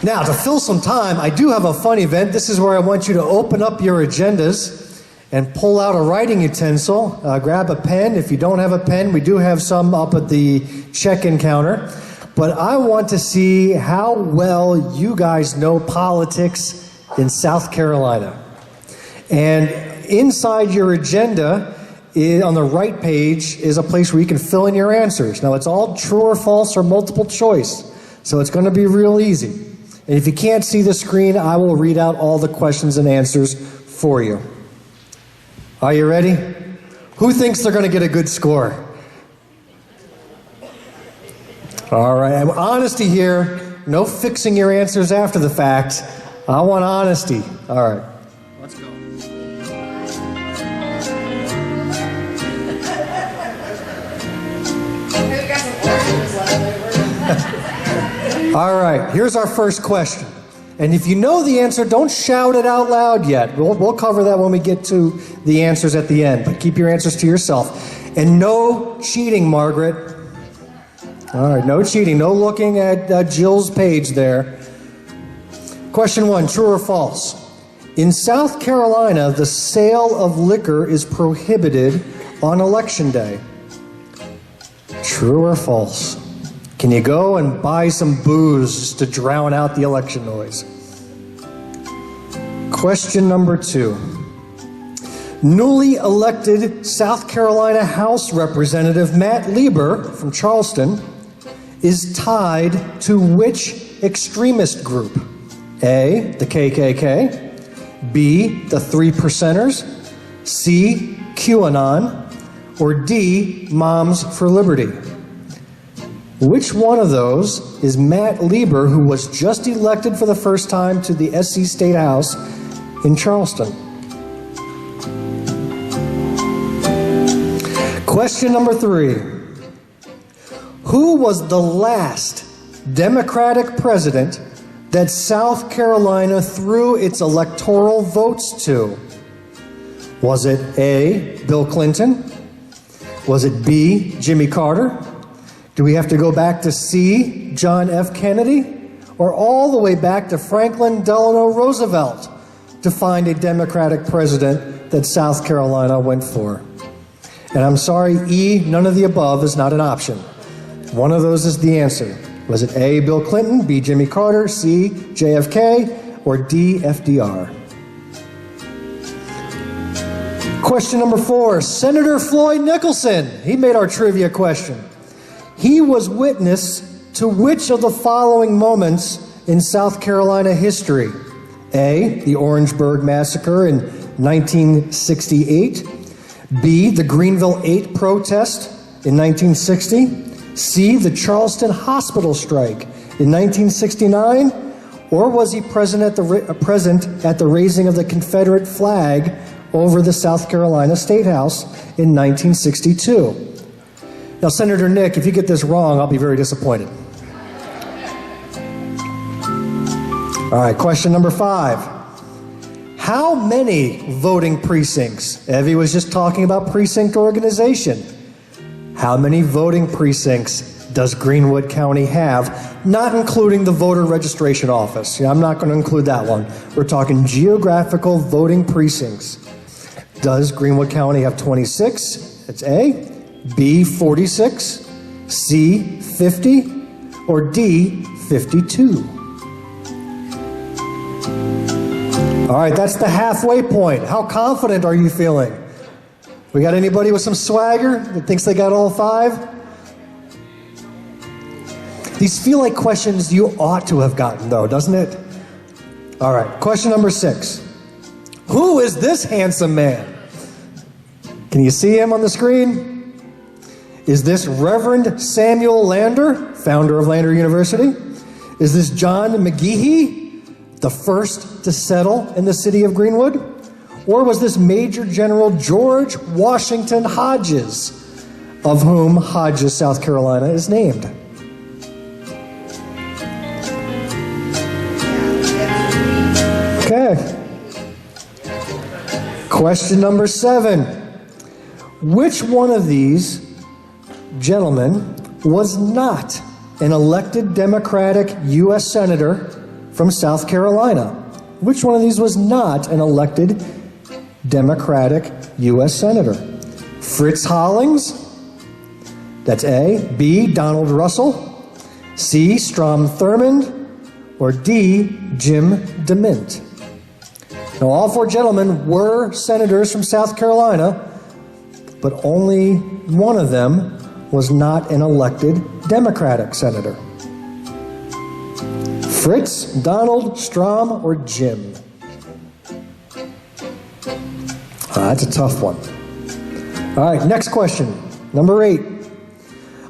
Now, to fill some time, I do have a fun event. This is where I want you to open up your agendas and pull out a writing utensil. Grab a pen. If you don't have a pen, we do have some up at the check-in counter. But I want to see how well you guys know politics in South Carolina. And inside your agenda, on the right page, is a place where you can fill in your answers. Now, it's all true or false or multiple choice, so it's going to be real easy. And if you can't see the screen, I will read out all the questions and answers for you. Are you ready? Who thinks they're going to get a good score? All right, honesty here. No fixing your answers after the fact. I want honesty. All right, let's go. All right, here's our first question. And if you know the answer, don't shout it out loud yet. We'll cover that when we get to the answers at the end. But keep your answers to yourself. And no cheating, Margaret. All right, no cheating. No looking at Jill's page there. Question 1, true or false? In South Carolina, the sale of liquor is prohibited on Election Day. True or false? Can you go and buy some booze to drown out the election noise? Question number 2. Newly elected South Carolina House Representative Matt Lieber from Charleston is tied to which extremist group? A, the KKK, B, the Three Percenters, C, QAnon, or D, Moms for Liberty? Which one of those is Matt Lieber, who was just elected for the first time to the SC State House in Charleston? Question number 3. Who was the last Democratic president that South Carolina threw its electoral votes to? Was it A, Bill Clinton? Was it B, Jimmy Carter? Do we have to go back to C, John F. Kennedy? Or all the way back to Franklin Delano Roosevelt to find a Democratic president that South Carolina went for? And I'm sorry, E, none of the above is not an option. One of those is the answer. Was it A, Bill Clinton, B, Jimmy Carter, C, JFK, or D, FDR? Question number 4, Senator Floyd Nicholson. He made our trivia question. He was witness to which of the following moments in South Carolina history? A, the Orangeburg Massacre in 1968. B, the Greenville 8 protest in 1960. C, the Charleston hospital strike in 1969. Or was he present at the raising of the Confederate flag over the South Carolina State House in 1962? Now, Senator Nick, if you get this wrong, I'll be very disappointed. All right, question number 5. How many voting precincts? Evie was just talking about precinct organization. How many voting precincts does Greenwood County have, not including the voter registration office? Yeah, I'm not going to include that one. We're talking geographical voting precincts. Does Greenwood County have 26? That's A. B, 46, C, 50, or D, 52? All right, that's the halfway point. How confident are you feeling? We got anybody with some swagger that thinks they got all 5? These feel like questions you ought to have gotten, though, doesn't it? All right, question number 6. Who is this handsome man? Can you see him on the screen? Is this Reverend Samuel Lander, founder of Lander University? Is this John McGehee, the first to settle in the city of Greenwood? Or was this Major General George Washington Hodges, of whom Hodges, South Carolina, is named? Okay. Question number 7. Which one of these gentlemen was not an elected Democratic U.S. Senator from South Carolina. Which one of these was not an elected Democratic U.S. Senator? Fritz Hollings, that's A. B. Donald Russell, C. Strom Thurmond, or D. Jim DeMint. Now, all four gentlemen were senators from South Carolina, but only one of them was not an elected Democratic senator. Fritz, Donald, Strom, or Jim? That's a tough one. All right, next question, number 8.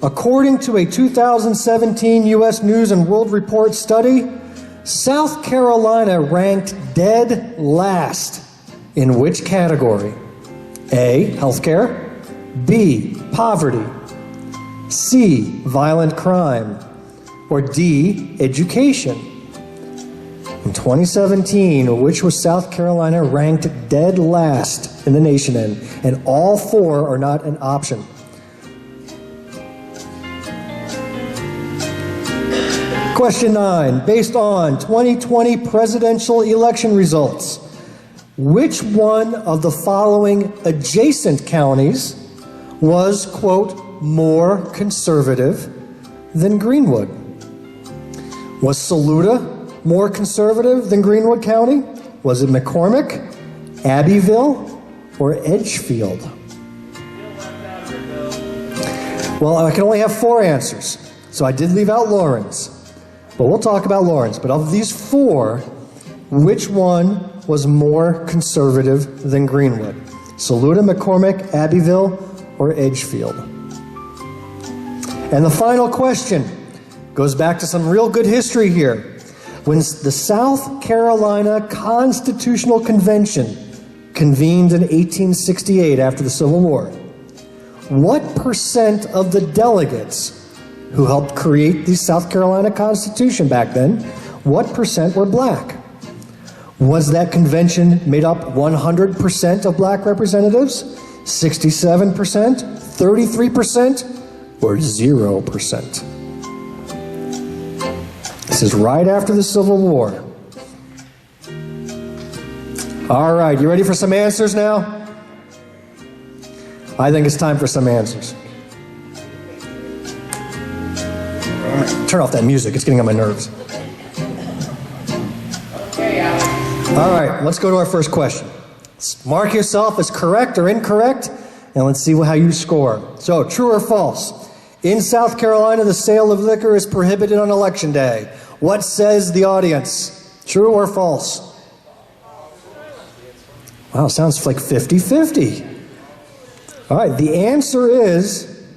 According to a 2017 U.S. News and World Report study, South Carolina ranked dead last in which category? A, healthcare, B, poverty, C, violent crime, or D, education. In 2017, which was South Carolina ranked dead last in the nation in? And all four are not an option. Question 9, based on 2020 presidential election results, which one of the following adjacent counties was, quote, more conservative than Greenwood? Was Saluda more conservative than Greenwood County? Was it McCormick, Abbeville, or Edgefield? Well, I can only have 4 answers, so I did leave out Lawrence. But we'll talk about Lawrence. But of these 4, which one was more conservative than Greenwood? Saluda, McCormick, Abbeville, or Edgefield? And the final question goes back to some real good history here. When the South Carolina Constitutional Convention convened in 1868 after the Civil War, what percent of the delegates who helped create the South Carolina Constitution back then, what percent were black? Was that convention made up 100% of black representatives, 67%, 33%, or 0%? This is right after the Civil War. All right, you ready for some answers now? I think it's time for some answers. Turn off that music, it's getting on my nerves. All right, let's go to our first question. Mark yourself as correct or incorrect, and let's see how you score. So, true or false? In South Carolina, the sale of liquor is prohibited on Election Day. What says the audience? True or false? Wow, sounds like 50-50. All right, the answer is,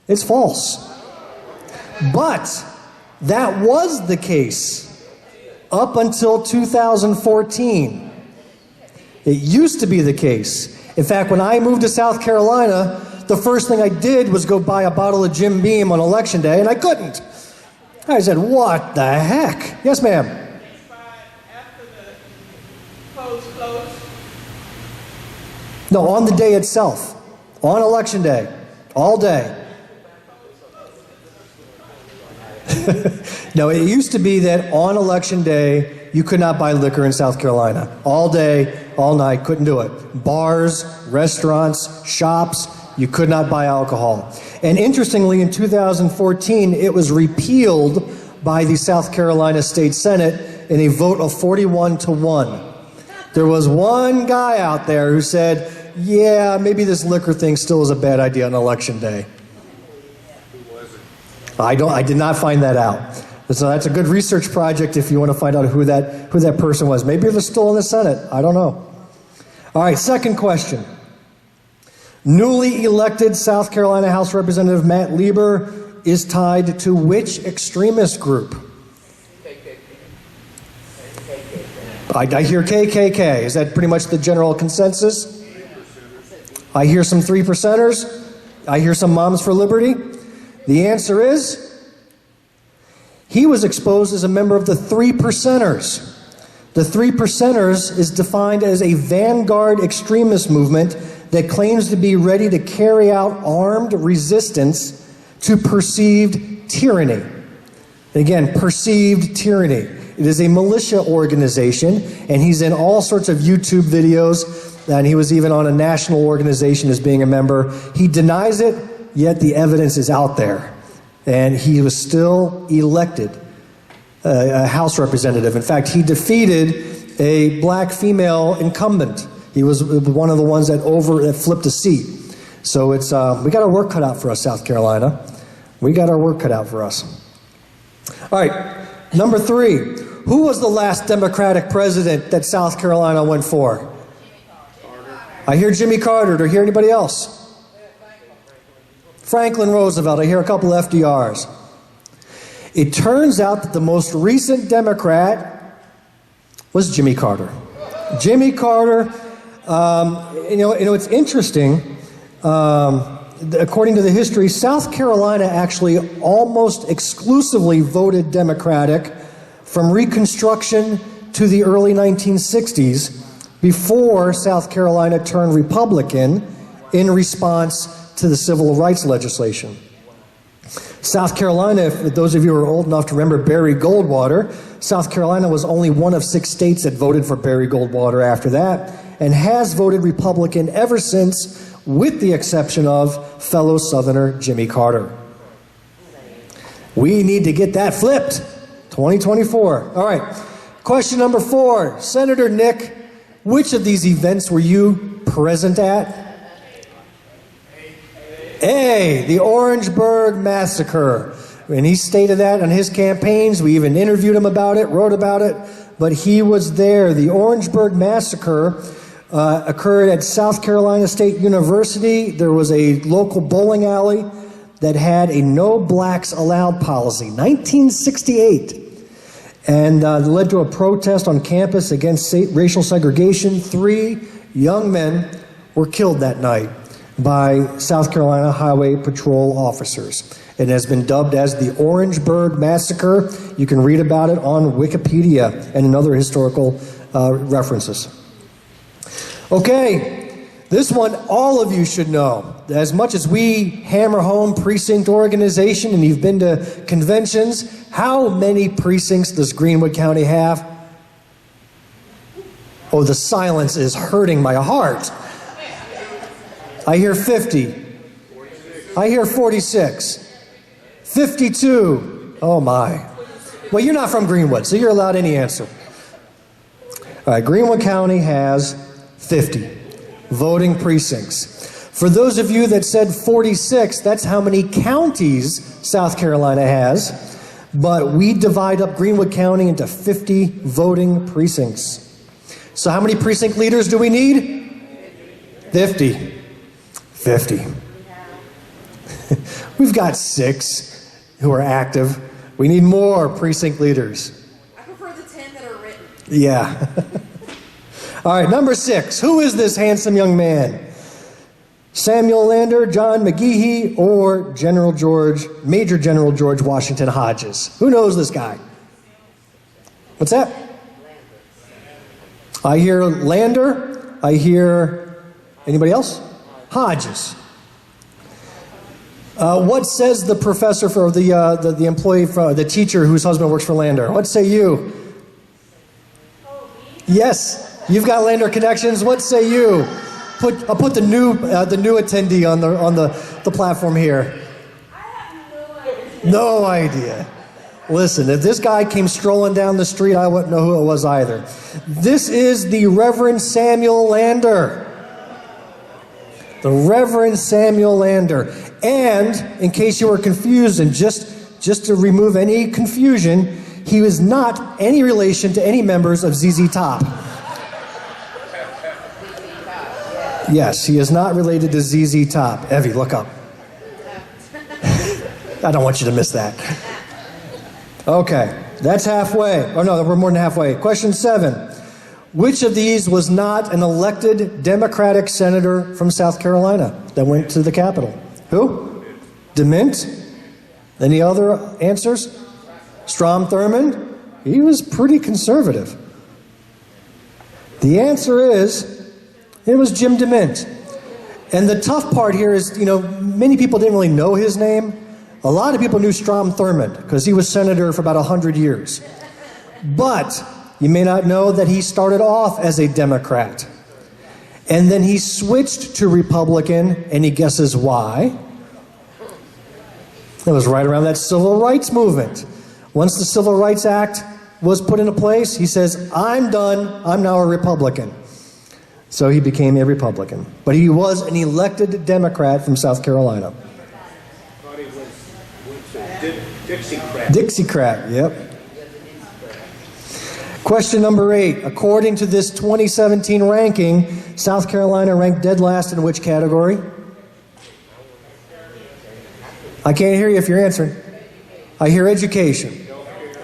it's false. But that was the case up until 2014. It used to be the case. In fact, when I moved to South Carolina, the first thing I did was go buy a bottle of Jim Beam on Election Day, and I couldn't. I said, what the heck? Yes, ma'am. After the polls closed? No, on the day itself. On Election Day. All day. No, it used to be that on Election Day, you could not buy liquor in South Carolina. All day, all night, couldn't do it. Bars, restaurants, shops, you could not buy alcohol. And interestingly, in 2014, it was repealed by the South Carolina State Senate in a vote of 41-1. There was one guy out there who said, yeah, maybe this liquor thing still is a bad idea on Election Day. I did not find that out. So that's a good research project if you want to find out who that person was. Maybe they're still in the Senate. I don't know. All right, second question. Newly elected South Carolina House Representative Matt Lieber is tied to which extremist group? I hear KKK. Is that pretty much the general consensus? I hear some 3%ers. I hear some Moms for Liberty. The answer is, he was exposed as a member of the 3%ers. The 3%ers is defined as a vanguard extremist movement that claims to be ready to carry out armed resistance to perceived tyranny. Again, perceived tyranny. It is a militia organization, and he's in all sorts of YouTube videos, and he was even on a national organization as being a member. He denies it, yet the evidence is out there. And he was still elected a House representative. In fact, he defeated a black female incumbent. He was one of the ones that flipped a seat. So it's we got our work cut out for us, South Carolina. We got our work cut out for us. All right, number 3. Who was the last Democratic president that South Carolina went for? I hear Jimmy Carter. Do I hear anybody else? Franklin Roosevelt. I hear a couple FDRs. It turns out that the most recent Democrat was Jimmy Carter. Jimmy Carter, it's interesting. According to the history, South Carolina actually almost exclusively voted Democratic from Reconstruction to the early 1960s, before South Carolina turned Republican in response to the civil rights legislation. South Carolina, if those of you who are old enough to remember Barry Goldwater, South Carolina was only one of 6 states that voted for Barry Goldwater after that, and has voted Republican ever since, with the exception of fellow Southerner Jimmy Carter. We need to get that flipped. 2024. All right. Question number 4. Senator Nick, which of these events were you present at? A, the Orangeburg Massacre. And he stated that on his campaigns. We even interviewed him about it, wrote about it, but he was there. The Orangeburg Massacre occurred at South Carolina State University. There was a local bowling alley that had a no blacks allowed policy, 1968, and led to a protest on campus against racial segregation. 3 young men were killed that night by South Carolina Highway Patrol officers. It has been dubbed as the Orangeburg Massacre. You can read about it on Wikipedia and in other historical references. Okay, this one all of you should know. As much as we hammer home precinct organization, and you've been to conventions, how many precincts does Greenwood County have? Oh, the silence is hurting my heart. I hear 50. I hear 46. 52. Oh my. Well, you're not from Greenwood, so you're allowed any answer. All right, Greenwood County has 50 voting precincts. For those of you that said 46, that's how many counties South Carolina has. But we divide up Greenwood County into 50 voting precincts. So how many precinct leaders do we need? 50. 50. We've got 6 who are active. We need more precinct leaders. I prefer the 10 that are written. Yeah. All right, number 6. Who is this handsome young man? Samuel Lander, John McGehee, or Major General George Washington Hodges? Who knows this guy? What's that? I hear Lander. I hear anybody else? Hodges. What says the professor for the employee, for the teacher whose husband works for Lander? What say you? Yes, you've got Lander connections. What say you? I'll put the new attendee on the platform here. I have No idea. Listen, if this guy came strolling down the street, I wouldn't know who it was either. This is the Reverend Samuel Lander. The Reverend Samuel Lander. And in case you were confused, and just to remove any confusion, he was not any relation to any members of ZZ Top. Yes, he is not related to ZZ Top. Evie, look up. I don't want you to miss that. Okay, that's halfway. Oh no, we're more than halfway. Question 7. Which of these was not an elected Democratic senator from South Carolina that went to the Capitol? Who? DeMint? Any other answers? Strom Thurmond? He was pretty conservative. The answer is, it was Jim DeMint. And the tough part here is, many people didn't really know his name. A lot of people knew Strom Thurmond because he was senator for about 100 years. But you may not know that he started off as a Democrat. And then he switched to Republican, and any guesses why? It was right around that civil rights movement. Once the Civil Rights Act was put into place, he says, I'm done, I'm now a Republican. So he became a Republican. But he was an elected Democrat from South Carolina. Thought he was Dixiecrat. Dixiecrat, yep. Question number 8. According to this 2017 ranking, South Carolina ranked dead last in which category? I can't hear you if you're answering. I hear education,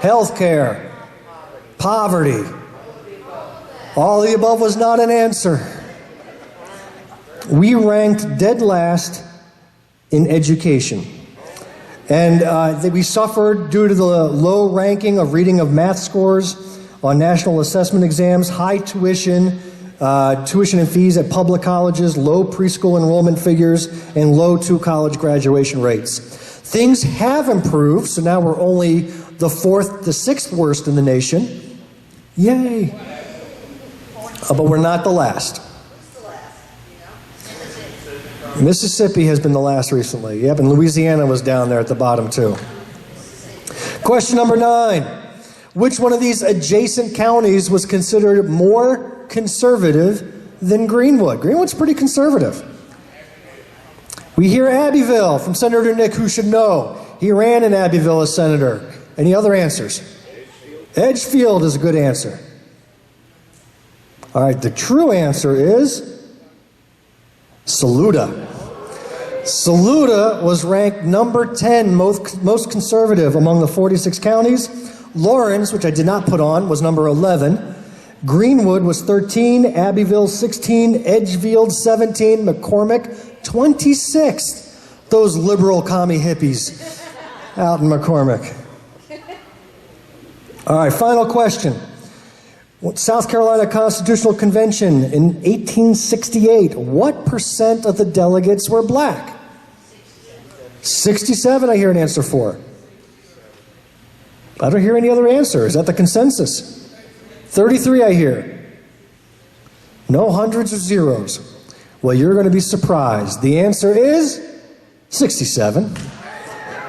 healthcare, poverty. All of the above was not an answer. We ranked dead last in education. And we suffered due to the low ranking of reading of math scores on national assessment exams, high tuition and fees at public colleges, low preschool enrollment figures, and low college graduation rates. Things have improved, so now we're only the 4th to 6th worst in the nation. Yay. But we're not the last. Mississippi has been the last recently. Yep, and Louisiana was down there at the bottom too. Question number 9. Which one of these adjacent counties was considered more conservative than Greenwood? Greenwood's pretty conservative. We hear Abbeville from Senator Nick, who should know. He ran in Abbeville as senator. Any other answers? Edgefield is a good answer. All right, the true answer is Saluda. Saluda was ranked number 10 most conservative among the 46 counties. Lawrence, which I did not put on, was number 11. Greenwood was 13, Abbeville 16, Edgefield 17, McCormick 26th. Those liberal commie hippies out in McCormick. All right, final question. South Carolina Constitutional Convention in 1868, what percent of the delegates were black? 67, I hear an answer for. I don't hear any other answer. Is that the consensus? 33, I hear. No hundreds or zeros. Well, you're going to be surprised. The answer is 67.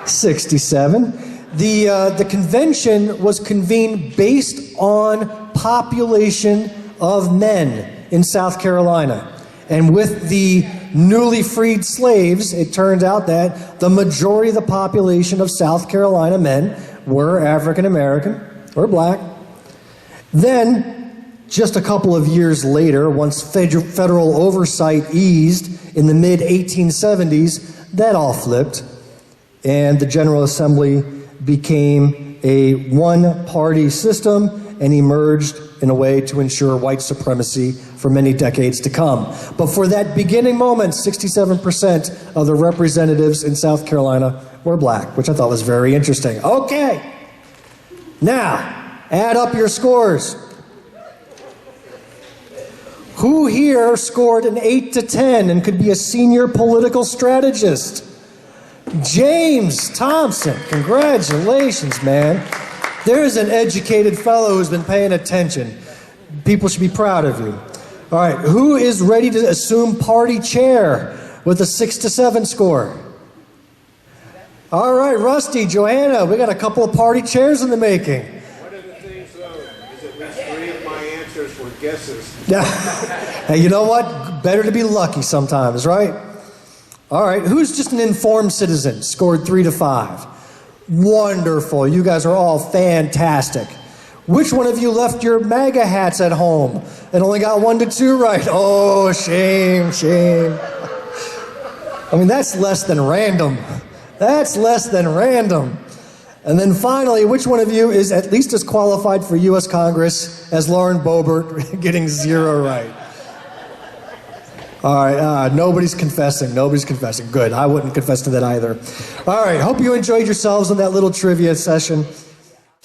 67. The convention was convened based on population of men in South Carolina. And with the newly freed slaves, it turned out that the majority of the population of South Carolina men were African American or black. Then, just a couple of years later, once federal oversight eased in the mid-1870s, that all flipped, and the General Assembly became a one-party system and emerged in a way to ensure white supremacy for many decades to come. But for that beginning moment, 67% of the representatives in South Carolina were black, which I thought was very interesting. Okay, now, add up your scores. Who here scored an 8 to 10 and could be a senior political strategist? James Thompson, congratulations, man. There's an educated fellow who's been paying attention. People should be proud of you. All right, who is ready to assume party chair with a 6 to 7 score? All right, Rusty, Joanna, we got a couple of party chairs in the making. One of the things, though, is at least 3 of my answers were guesses. Hey, you know what? Better to be lucky sometimes, right? All right, who's just an informed citizen? Scored 3 to 5. Wonderful. You guys are all fantastic. Which one of you left your MAGA hats at home and only got 1 to 2 right? Oh, shame, shame. I mean, that's less than random. That's less than random. And then finally, which one of you is at least as qualified for U.S. Congress as Lauren Boebert getting 0 right? All right, nobody's confessing. Nobody's confessing. Good. I wouldn't confess to that either. All right, hope you enjoyed yourselves in that little trivia session.